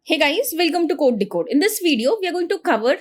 Hey guys, welcome to Code Decode. In this video, we are going to cover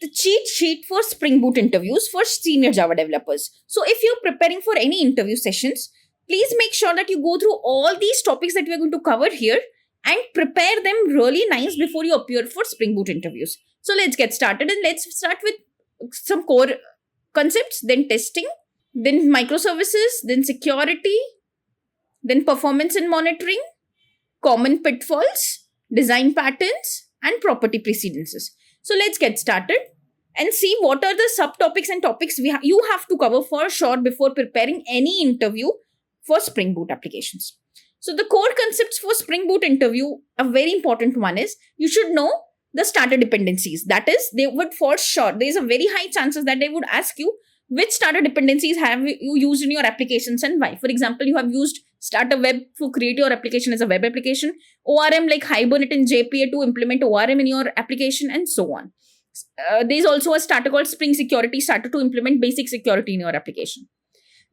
the cheat sheet for Spring Boot interviews for senior Java developers. So if you're preparing for any interview sessions, please make sure that you go through all these topics that we are going to cover here and prepare them really nice before you appear for Spring Boot interviews. So let's get started, and let's start with some core concepts, then testing, then microservices, then security, then performance and monitoring, common pitfalls, design patterns, and property precedences. So let's get started and see what are the subtopics and topics you have to cover for sure before preparing any interview for Spring Boot applications. So the core concepts for Spring Boot interview, a very important one is you should know the starter dependencies. That is, they would for sure, there is a very high chances that they would ask you which starter dependencies have you used in your applications and why. For example, you have used Starter Web to create your application as a web application, ORM like Hibernate and JPA to implement ORM in your application, and so on. There is also a starter called Spring Security Starter to implement basic security in your application.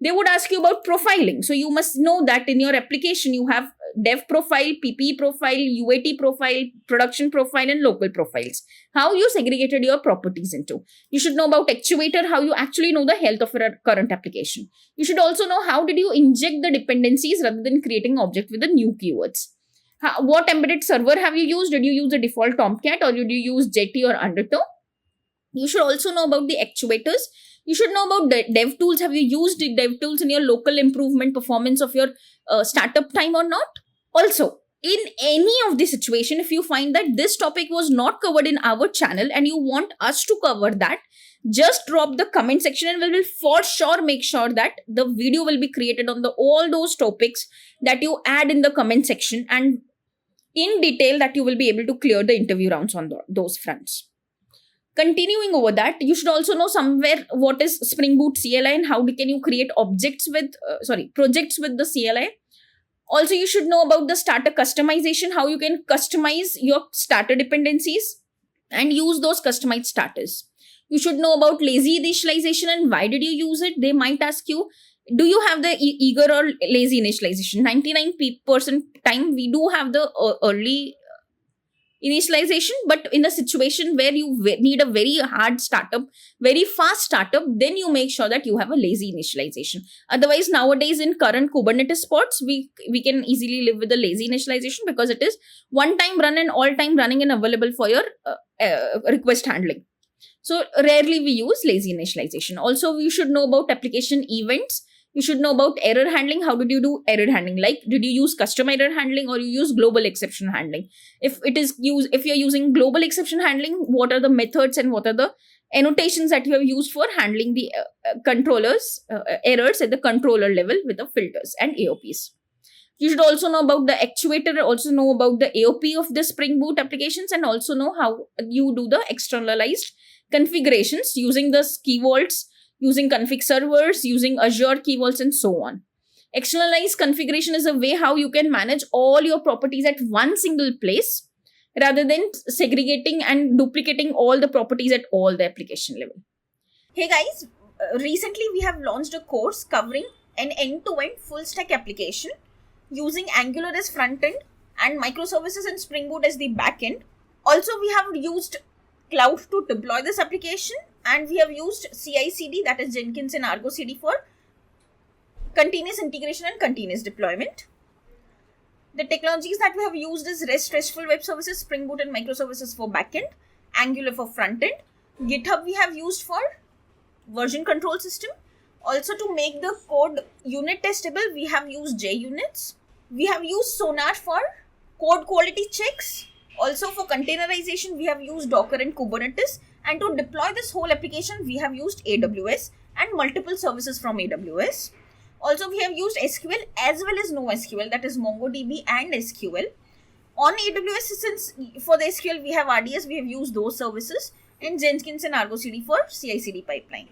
They would ask you about profiling. So you must know that in your application, you have dev profile, PPE profile, UAT profile, production profile, and local profiles. How you segregated your properties into. You should know about actuator, how you actually know the health of your current application. You should also know how did you inject the dependencies rather than creating an object with the new keywords. What embedded server have you used? Did you use the default Tomcat or did you use Jetty or Undertow? You should also know about the actuators. You should know about dev tools. Have you used the dev tools in your local improvement performance of your startup time or not? Also, in any of the situation, if you find that this topic was not covered in our channel and you want us to cover that, just drop the comment section and we will for sure make sure that the video will be created on all those topics that you add in the comment section, and in detail that you will be able to clear the interview rounds on those fronts. Continuing over that, you should also know somewhere what is Spring Boot CLI and how can you create projects with the CLI. Also, you should know about the starter customization, how you can customize your starter dependencies and use those customized starters. You should know about lazy initialization and why did you use it. They might ask you, do you have the eager or lazy initialization? 99% time we do have the early initialization, but in a situation where you need a very hard startup, very fast startup, then you make sure that you have a lazy initialization. Otherwise, nowadays in current Kubernetes pods, we can easily live with the lazy initialization because it is one time run and all time running and available for your request handling. So rarely we use lazy initialization. Also, you should know about application events. You should know about error handling. How did you do error handling? Like, did you use custom error handling or you use global exception handling? If you're using global exception handling, what are the methods and what are the annotations that you have used for handling the controllers errors at the controller level with the filters and AOPs? You should also know about the actuator, also know about the AOP of the Spring Boot applications, and also know how you do the externalized configurations using the key vaults, using config servers, using Azure key vaults, and so on. Externalized configuration is a way how you can manage all your properties at one single place rather than segregating and duplicating all the properties at all the application level. Hey guys, recently we have launched a course covering an end-to-end full stack application using Angular as front end and microservices and Spring Boot as the back end. Also, we have used Cloud to deploy this application, and we have used CI/CD, that is Jenkins and Argo CD, for continuous integration and continuous deployment. The technologies that we have used is REST, RESTful web services, Spring Boot and microservices for backend, Angular for front end. GitHub we have used for version control system. Also, to make the code unit testable, we have used JUnits. We have used Sonar for code quality checks. Also, for containerization, we have used Docker and Kubernetes. And to deploy this whole application, we have used AWS and multiple services from AWS. Also, we have used SQL as well as NoSQL, that is MongoDB and SQL. On AWS, since for the SQL we have RDS, we have used those services, and Jenkins and Argo CD for CI/CD pipeline.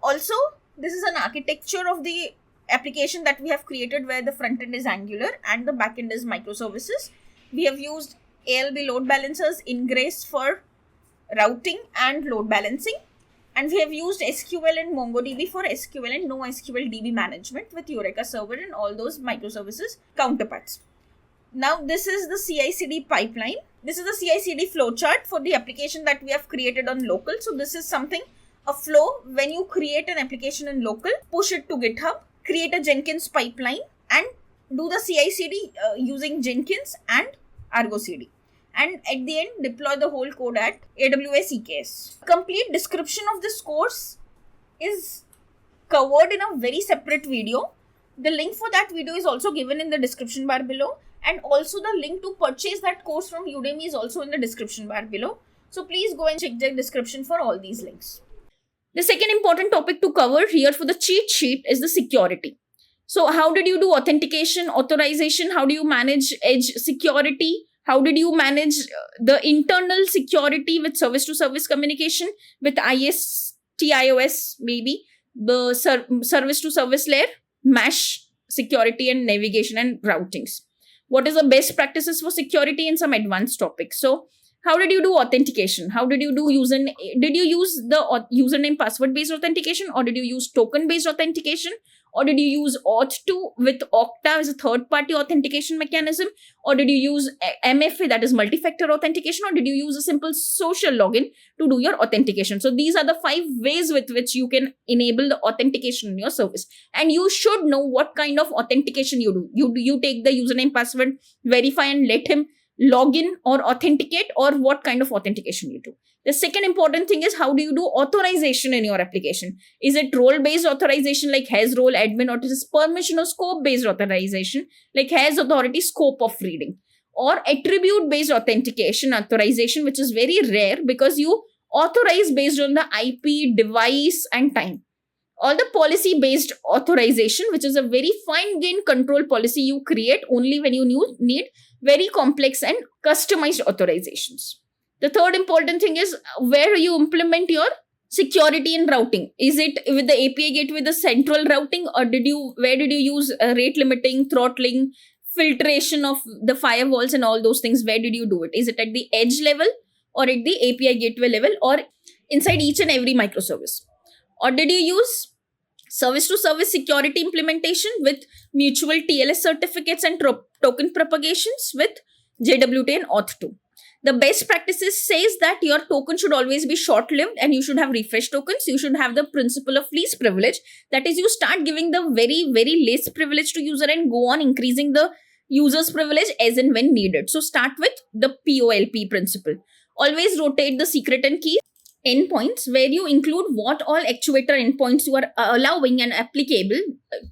Also, this is an architecture of the application that we have created where the front end is Angular and the back end is microservices. We have used ALB load balancers, Ingress for routing and load balancing, and we have used SQL and MongoDB for SQL and NoSQL DB management with Eureka Server and all those microservices counterparts. Now this is the CI/CD pipeline. This is the CI/CD flowchart for the application that we have created on local. So this is something, a flow when you create an application in local, push it to GitHub, create a Jenkins pipeline, and do the CI/CD using Jenkins and Argo CD. And at the end, deploy the whole code at AWS EKS. Complete description of this course is covered in a very separate video. The link for that video is also given in the description bar below, and also the link to purchase that course from Udemy is also in the description bar below. So please go and check the description for all these links. The second important topic to cover here for the cheat sheet is the security. So how did you do authentication, authorization? How do you manage edge security? How did you manage the internal security with service to service communication with IOS, maybe the service to service layer, mesh security and navigation and routings? What is the best practices for security and some advanced topics? So how did you do authentication? How did you do did you use the username password based authentication, or did you use token based authentication, or did you use Auth2 with Okta as a third party authentication mechanism, or did you use MFA, that is multi-factor authentication, or did you use a simple social login to do your authentication? So these are the 5 ways with which you can enable the authentication in your service, and you should know what kind of authentication you do. You take the username password, verify and let him log in or authenticate, or what kind of authentication you do. The second important thing is, how do you do authorization in your application? Is it role-based authorization like has role admin, or is it permission or scope-based authorization like has authority scope of reading? Or attribute-based authorization, which is very rare because you authorize based on the IP, device and time. Or the policy-based authorization, which is a very fine-grained control policy you create only when you need very complex and customized authorizations. The third important thing is where you implement your security and routing. Is it with the API gateway, the central routing, or where did you use rate limiting, throttling, filtration of the firewalls and all those things? Where did you do it? Is it at the edge level, or at the API gateway level, or inside each and every microservice? Or did you use service to service security implementation with mutual TLS certificates and token propagations with JWT and Auth2? The best practices says that your token should always be short-lived and you should have refresh tokens. You should have the principle of least privilege. That is, you start giving the very, very least privilege to user and go on increasing the user's privilege as and when needed. So start with the POLP principle. Always rotate the secret and key endpoints, where you include what all actuator endpoints you are allowing and applicable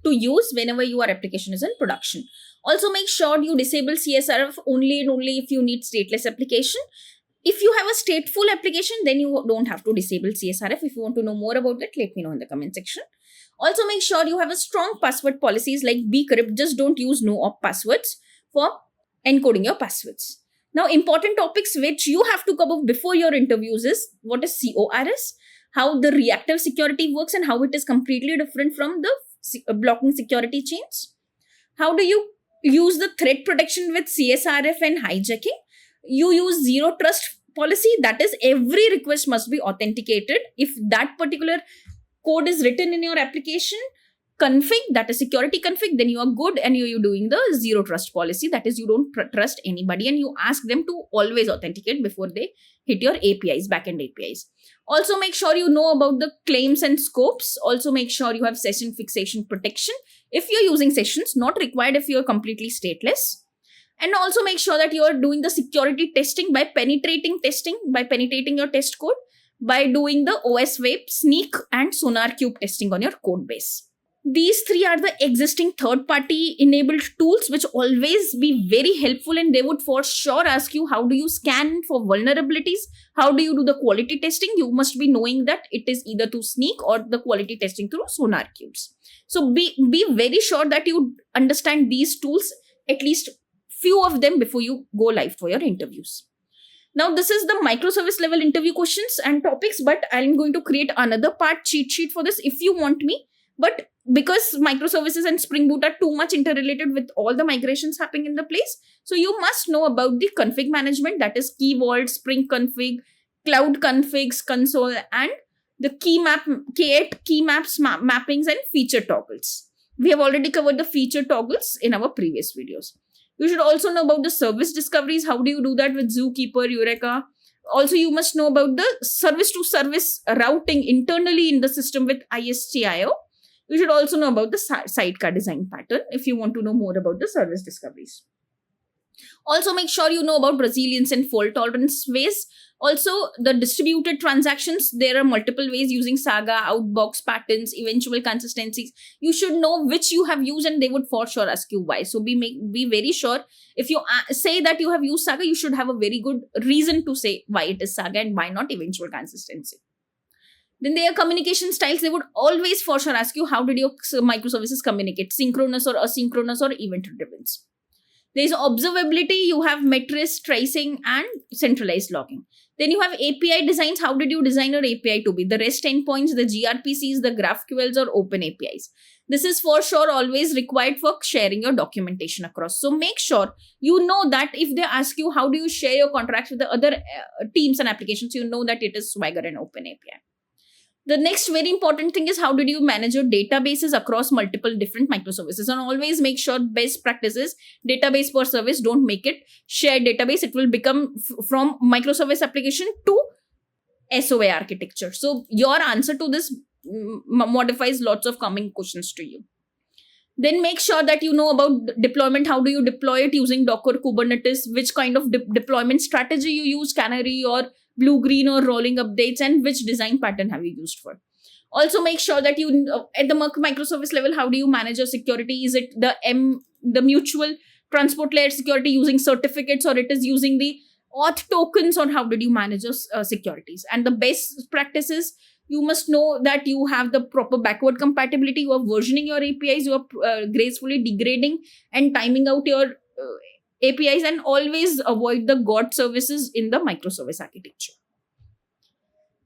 to use whenever your application is in production. Also make sure you disable CSRF only and only if you need stateless application. If you have a stateful application, then you don't have to disable CSRF. If you want to know more about that, let me know in the comment section. Also make sure you have a strong password policies like bcrypt. Just don't use no-op passwords for encoding your passwords. Now, important topics which you have to cover before your interviews is what is CORS, how the reactive security works and how it is completely different from the blocking security chains. How do you use the threat protection with CSRF and hijacking? You use zero trust policy, that is every request must be authenticated. If that particular code is written in your application config, that is security config, then you are good, and you're doing the zero trust policy, that is you don't trust anybody and you ask them to always authenticate before they hit your APIs, backend APIs. Also make sure you know about the claims and scopes. Also make sure you have session fixation protection if you're using sessions, not required if you're completely stateless. And also make sure that you're doing the security testing by penetrating your test code, by doing the OSWAP, Sneak and SonarQube testing on your code base. These 3 are the existing third-party enabled tools which always be very helpful, and they would for sure ask you how do you scan for vulnerabilities, how do you do the quality testing. You must be knowing that it is either through Sneak or the quality testing through SonarQubes. So be very sure that you understand these tools, at least few of them, before you go live for your interviews. Now this is the microservice level interview questions and topics, but I'm going to create another part cheat sheet for this if you want me. But because microservices and Spring Boot are too much interrelated with all the migrations happening in the place, so you must know about the config management, that is Key Vault, Spring Config, Cloud Configs, Console, and the K8 key maps, mappings, and feature toggles. We have already covered the feature toggles in our previous videos. You should also know about the service discoveries. How do you do that with Zookeeper, Eureka? Also, you must know about the service to service routing internally in the system with ISTIO. You should also know about the sidecar design pattern if you want to know more about the service discoveries. Also, make sure you know about resilience and fault tolerance ways. Also, the distributed transactions, there are multiple ways using Saga, outbox patterns, eventual consistencies. You should know which you have used, and they would for sure ask you why. So be very sure. If you say that you have used Saga, you should have a very good reason to say why it is Saga and why not eventual consistency. Then their communication styles, they would always for sure ask you, how did your microservices communicate, synchronous or asynchronous or event driven. There's observability, you have metrics, tracing, and centralized logging. Then you have API designs. How did you design your API to be? The REST endpoints, the gRPCs, the GraphQLs, or open APIs. This is for sure always required for sharing your documentation across. So make sure you know that if they ask you how do you share your contracts with the other teams and applications, you know that it is Swagger and open API. The next very important thing is how did you manage your databases across multiple different microservices, and always make sure best practices, database per service, don't make it shared database. It will become from microservice application to SOA architecture. So your answer to this modifies lots of coming questions to you. Then make sure that you know about deployment. How do you deploy it using Docker, Kubernetes, which kind of deployment strategy you use, Canary or blue, green, or rolling updates, and which design pattern have you used for. Also make sure that you, at the microservice level, how do you manage your security? Is it the mutual transport layer security using certificates, or it is using the auth tokens, or how did you manage your securities? And the best practices, you must know that you have the proper backward compatibility, you are versioning your APIs, you are gracefully degrading and timing out your APIs, and always avoid the God services in the microservice architecture.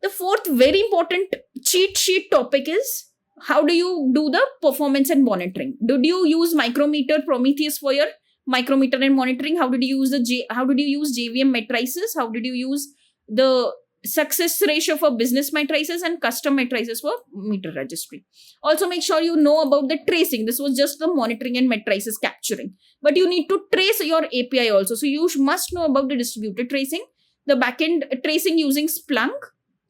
The fourth very important cheat sheet topic is how do you do the performance and monitoring? Did you use Micrometer, Prometheus for your micrometer and monitoring? How did you use JVM matrices? How did you use the success ratio for business matrices and custom matrices for meter registry? Also make sure you know about the tracing. This was just the monitoring and matrices capturing, but you need to trace your API also. So you must know about the distributed tracing, the backend tracing using Splunk,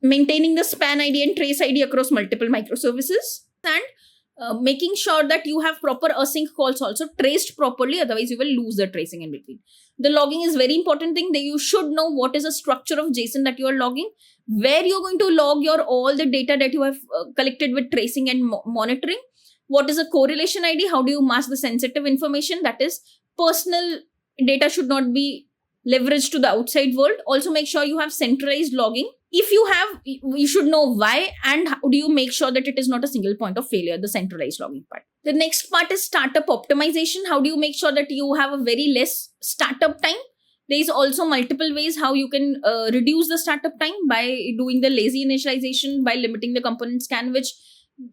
maintaining the span ID and trace ID across multiple microservices, and making sure that you have proper async calls also traced properly, otherwise you will lose the tracing in between. The logging is very important thing, that you should know what is the structure of JSON that you are logging, where you're going to log your all the data that you have collected with tracing and monitoring, what is a correlation ID, how do you mask the sensitive information, that is personal data should not be leveraged to the outside world. Also make sure you have centralized logging. If you have, you should know why, and how do you make sure that it is not a single point of failure, the centralized logging part. The next part is startup optimization. How do you make sure that you have a very less startup time? There is also multiple ways how you can reduce the startup time by doing the lazy initialization, by limiting the component scan, which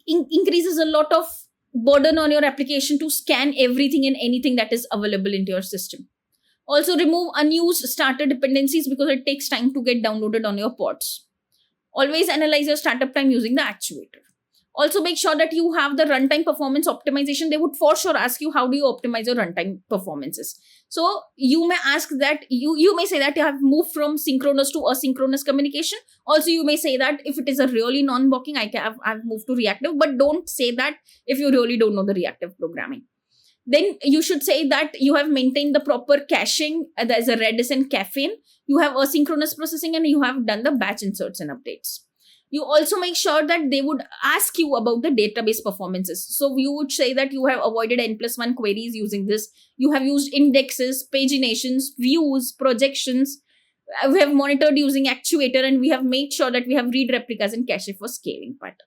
increases a lot of burden on your application to scan everything and anything that is available into your system. Also remove unused starter dependencies because it takes time to get downloaded on your pods. Always analyze your startup time using the actuator. Also make sure that you have the runtime performance optimization. They would for sure ask you how do you optimize your runtime performances. So you may ask that, you may say that you have moved from synchronous to asynchronous communication. Also you may say that if it is a really non-blocking, I've moved to reactive, but don't say that if you really don't know the reactive programming. Then you should say that you have maintained the proper caching. There's a Redis and Caffeine. You have asynchronous processing, and you have done the batch inserts and updates. You also make sure that they would ask you about the database performances. So you would say that you have avoided N+1 queries using this. You have used indexes, paginations, views, projections. We have monitored using actuator, and we have made sure that we have read replicas and cache for scaling part.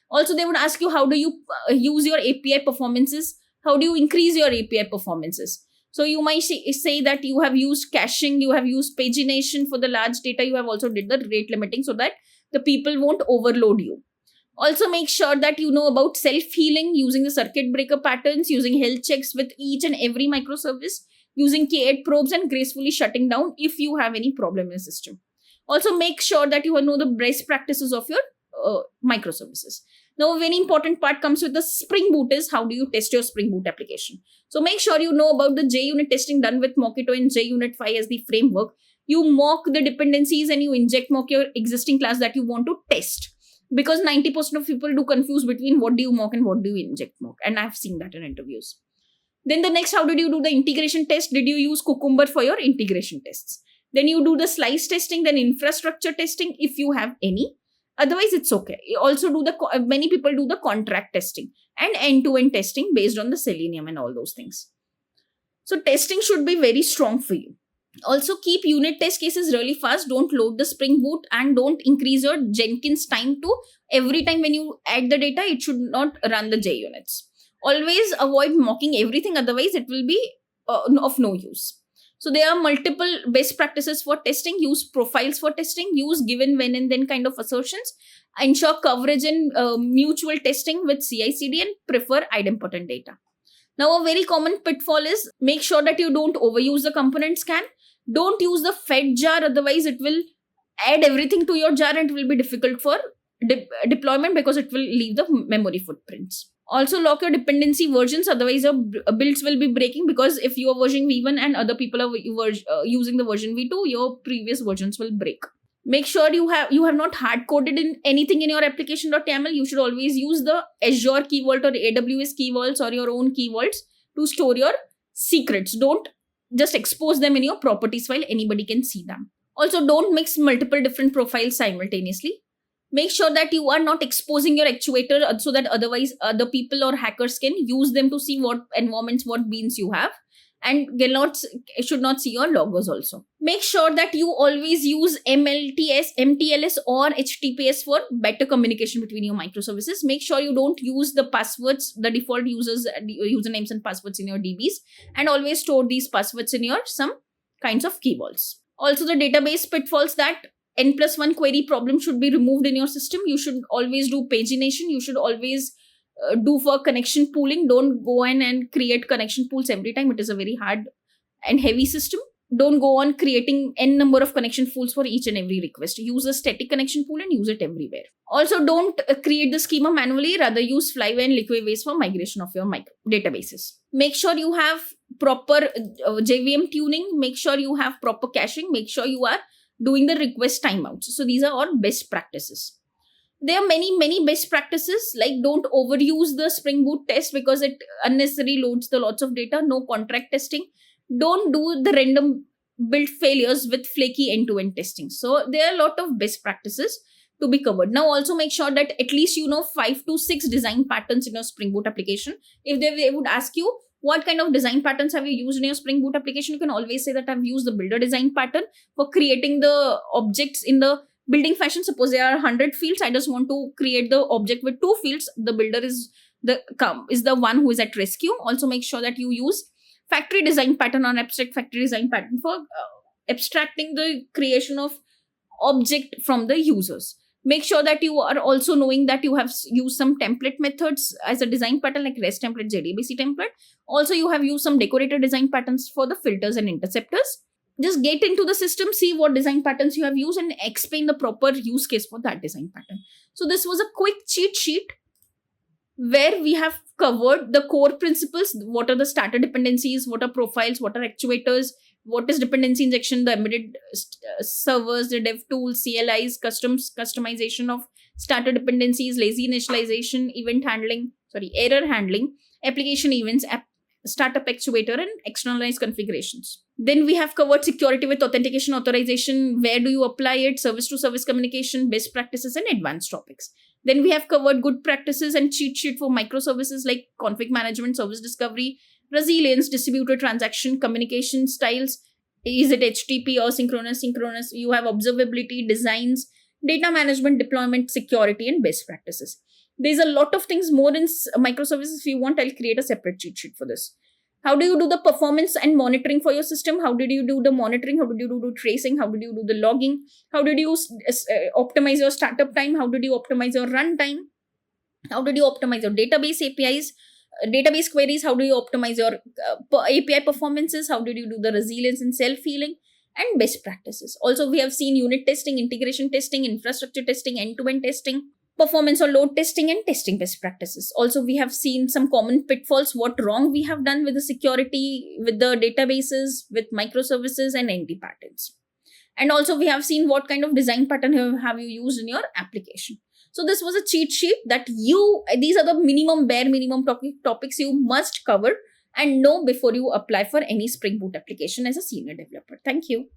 Also, they would ask you how do you use your API performances. How do you increase your API performances? So you might say that you have used caching, you have used pagination for the large data, you have also did the rate limiting so that the people won't overload you. Also make sure that you know about self-healing using the circuit breaker patterns, using health checks with each and every microservice, using K8 probes and gracefully shutting down if you have any problem in the system. Also make sure that you know the best practices of your microservices. Now, a very important part comes with the Spring Boot is how do you test your Spring Boot application. So make sure you know about the JUnit testing done with Mockito and JUnit 5 as the framework. You mock the dependencies and you inject mock your existing class that you want to test. Because 90% of people do confuse between what do you mock and what do you inject mock. And I've seen that in interviews. Then the next, how did you do the integration test? Did you use Cucumber for your integration tests? Then you do the slice testing, then infrastructure testing if you have any. Otherwise, it's okay. You also do many people do the contract testing and end-to-end testing based on the Selenium and all those things. So testing should be very strong for you. Also, keep unit test cases really fast. Don't load the Spring Boot and don't increase your Jenkins time to every time when you add the data, it should not run the JUnits. Always avoid mocking everything, otherwise it will be of no use. So there are multiple best practices for testing. Use profiles for testing. Use given, when, and then kind of assertions. Ensure coverage and mutual testing with CI/CD and prefer idempotent data. Now, a very common pitfall is make sure that you don't overuse the component scan. Don't use the fed jar, otherwise it will add everything to your jar and it will be difficult for deployment because it will leave the memory footprints. Also, lock your dependency versions, otherwise your builds will be breaking, because if you are version V1 and other people are using the version V2, your previous versions will break. Make sure you have not hard-coded in anything in your application.yaml. You should always use the Azure Key Vault or AWS Key Vaults or your own key vaults to store your secrets. Don't just expose them in your properties file. Anybody can see them. Also, don't mix multiple different profiles simultaneously. Make sure that you are not exposing your actuator so that otherwise other people or hackers can use them to see what environments, what beans you have, and should not see your logos also. Make sure that you always use MTLS or HTTPS for better communication between your microservices. Make sure you don't use the passwords, the default usernames and passwords in your DBs, and always store these passwords in your some kinds of key vaults. Also, the database pitfalls that N+1 query problem should be removed in your system. You should always do pagination. You should always do for connection pooling. Don't go in and create connection pools every time. It is a very hard and heavy system. Don't go on creating n number of connection pools for each and every request. Use a static connection pool and use it everywhere. Also, don't create the schema manually. Rather, use Flyway and Liquidbase for migration of your databases. Make sure you have proper JVM tuning. Make sure you have proper caching. Make sure you are doing the request timeouts. So these are all best practices. There are many best practices, like don't overuse the Spring Boot test because it unnecessarily loads the lots of data. No contract testing. Don't do the random build failures with flaky end-to-end testing. So there are a lot of best practices to be covered. Now also make sure that at least you know 5 to 6 design patterns in your Spring Boot application. If they would ask you, what kind of design patterns have you used in your Spring Boot application? You can always say that I've used the builder design pattern for creating the objects in the building fashion. Suppose there are 100 fields. I just want to create the object with 2 fields. The builder is the one who is at rescue. Also make sure that you use factory design pattern or abstract factory design pattern for abstracting the creation of object from the users. Make sure that you are also knowing that you have used some template methods as a design pattern like REST template, JDBC template. Also, you have used some decorator design patterns for the filters and interceptors. Just get into the system, see what design patterns you have used and explain the proper use case for that design pattern. So this was a quick cheat sheet where we have covered the core principles. What are the starter dependencies? What are profiles? What are actuators? What is dependency injection, the embedded servers, the dev tools, CLIs, customization of starter dependencies, lazy initialization, error handling, application events, startup actuator, and externalized configurations. Then we have covered security with authentication, authorization, where do you apply it, service to service communication, best practices, and advanced topics. Then we have covered good practices and cheat sheet for microservices like config management, service discovery, resilience, distributed transaction, communication styles. Is it HTTP or synchronous? You have observability, designs, data management, deployment, security, and best practices. There's a lot of things more in microservices. If you want, I'll create a separate cheat sheet for this. How do you do the performance and monitoring for your system? How did you do the monitoring? How did you do tracing? How did you do the logging? How did you optimize your startup time? How did you optimize your runtime? How did you optimize your database APIs? Database queries? How do you optimize your API performances? How did you do the resilience and self-healing? And best practices. Also, we have seen unit testing, integration testing, infrastructure testing, end-to-end testing. performance or load testing, and testing best practices. Also, we have seen some common pitfalls, what wrong we have done with the security, with the databases, with microservices and NT patterns. And also we have seen what kind of design pattern have you used in your application. So this was a cheat sheet that these are the bare minimum topics you must cover and know before you apply for any Spring Boot application as a senior developer. Thank you.